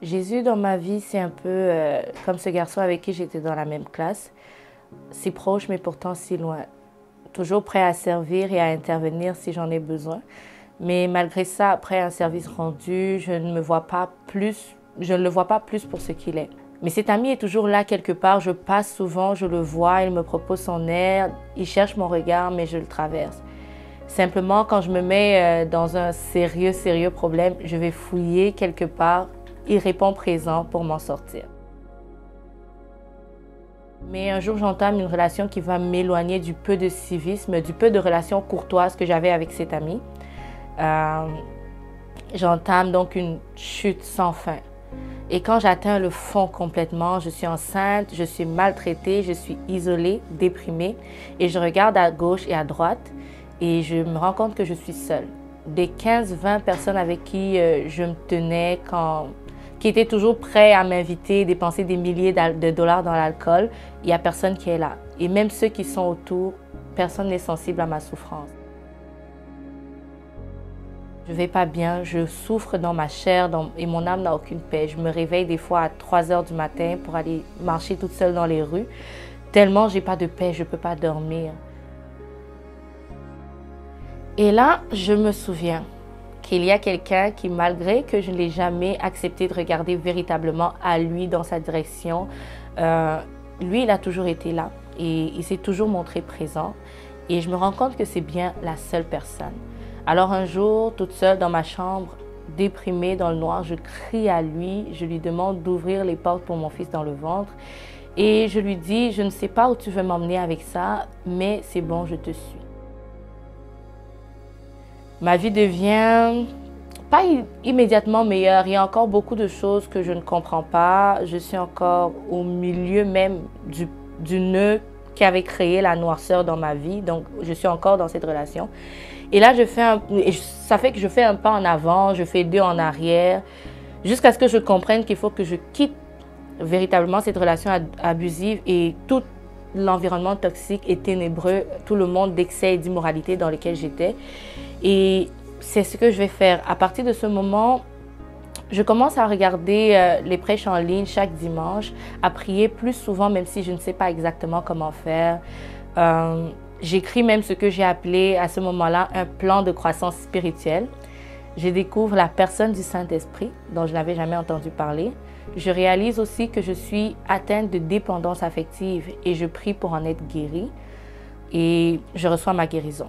Jésus dans ma vie, c'est un peu comme ce garçon avec qui j'étais dans la même classe, si proche mais pourtant si loin. Toujours prêt à servir et à intervenir si j'en ai besoin. Mais malgré ça, après un service rendu, je ne le vois pas plus pour ce qu'il est. Mais cet ami est toujours là quelque part, je passe souvent, je le vois, il me propose son aide, il cherche mon regard, mais je le traverse. Simplement, quand je me mets dans un sérieux problème, je vais fouiller quelque part, il répond présent pour m'en sortir. Mais un jour, j'entame une relation qui va m'éloigner du peu de civisme, du peu de relations courtoises que j'avais avec cet ami. J'entame donc une chute sans fin. Et quand j'atteins le fond complètement, je suis enceinte, je suis maltraitée, je suis isolée, déprimée. Et je regarde à gauche et à droite et je me rends compte que je suis seule. Des 15-20 personnes avec qui je me tenais, qui étaient toujours prêts à m'inviter, dépenser des milliers de dollars dans l'alcool, il n'y a personne qui est là. Et même ceux qui sont autour, personne n'est sensible à ma souffrance. Je ne vais pas bien, je souffre dans ma chair et mon âme n'a aucune paix. Je me réveille des fois à 3 heures du matin pour aller marcher toute seule dans les rues. Tellement je n'ai pas de paix, je ne peux pas dormir. Et là, je me souviens qu'il y a quelqu'un qui, malgré que je ne l'ai jamais accepté de regarder véritablement à lui dans sa direction, lui, il a toujours été là et il s'est toujours montré présent. Et je me rends compte que c'est bien la seule personne. Alors un jour, toute seule dans ma chambre, déprimée dans le noir, je crie à lui, je lui demande d'ouvrir les portes pour mon fils dans le ventre et je lui dis, je ne sais pas où tu veux m'emmener avec ça, mais c'est bon, je te suis. Ma vie devient pas immédiatement meilleure, il y a encore beaucoup de choses que je ne comprends pas, je suis encore au milieu même du nœud qui avait créé la noirceur dans ma vie, donc je suis encore dans cette relation. Et là, ça fait que je fais un pas en avant, je fais 2 en arrière, jusqu'à ce que je comprenne qu'il faut que je quitte véritablement cette relation abusive et tout l'environnement toxique et ténébreux, tout le monde d'excès et d'immoralité dans lequel j'étais. Et c'est ce que je vais faire. À partir de ce moment, je commence à regarder les prêches en ligne chaque dimanche, à prier plus souvent, même si je ne sais pas exactement comment faire. J'écris même ce que j'ai appelé à ce moment-là un plan de croissance spirituelle. Je découvre la personne du Saint-Esprit dont je n'avais jamais entendu parler. Je réalise aussi que je suis atteinte de dépendance affective et je prie pour en être guérie et je reçois ma guérison.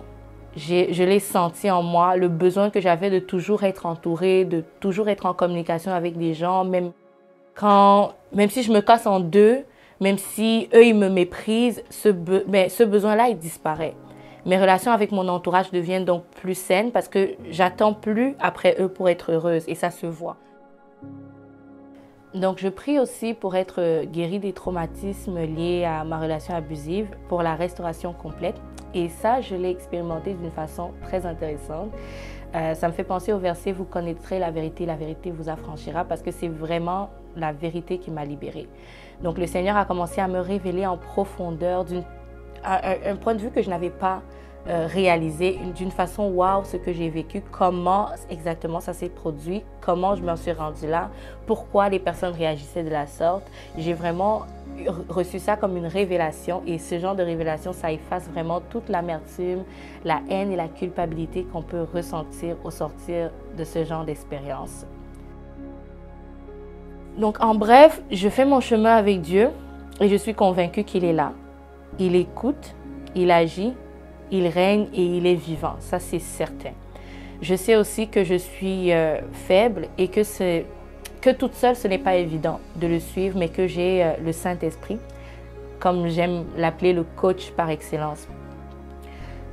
Je l'ai senti en moi, le besoin que j'avais de toujours être entourée, de toujours être en communication avec des gens, même si je me casse en deux, même si eux, ils me méprisent, ce besoin-là, il disparaît. Mes relations avec mon entourage deviennent donc plus saines parce que j'attends plus après eux pour être heureuse et ça se voit. Donc, je prie aussi pour être guérie des traumatismes liés à ma relation abusive, pour la restauration complète. Et ça, je l'ai expérimenté d'une façon très intéressante. Ça me fait penser au verset « Vous connaîtrez la vérité vous affranchira » parce que c'est vraiment la vérité qui m'a libérée. Donc, le Seigneur a commencé à me révéler en profondeur un point de vue que je n'avais pas réalisé, d'une façon wow, ce que j'ai vécu, comment exactement ça s'est produit, comment je m'en suis rendue là, pourquoi les personnes réagissaient de la sorte. J'ai vraiment reçu ça comme une révélation et ce genre de révélation, ça efface vraiment toute l'amertume, la haine et la culpabilité qu'on peut ressentir au sortir de ce genre d'expérience. Donc en bref, je fais mon chemin avec Dieu et je suis convaincue qu'il est là. Il écoute, il agit, il règne et il est vivant, ça c'est certain. Je sais aussi que je suis faible et que toute seule ce n'est pas évident de le suivre, mais que j'ai le Saint-Esprit, comme j'aime l'appeler le coach par excellence.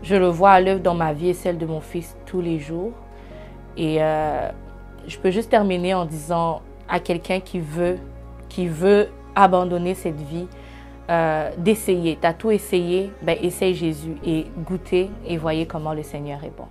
Je le vois à l'œuvre dans ma vie et celle de mon fils tous les jours. Et je peux juste terminer en disant à quelqu'un qui veut abandonner cette vie, d'essayer. Tu as tout essayé, ben essaye Jésus et goûtez et voyez comment le Seigneur est bon.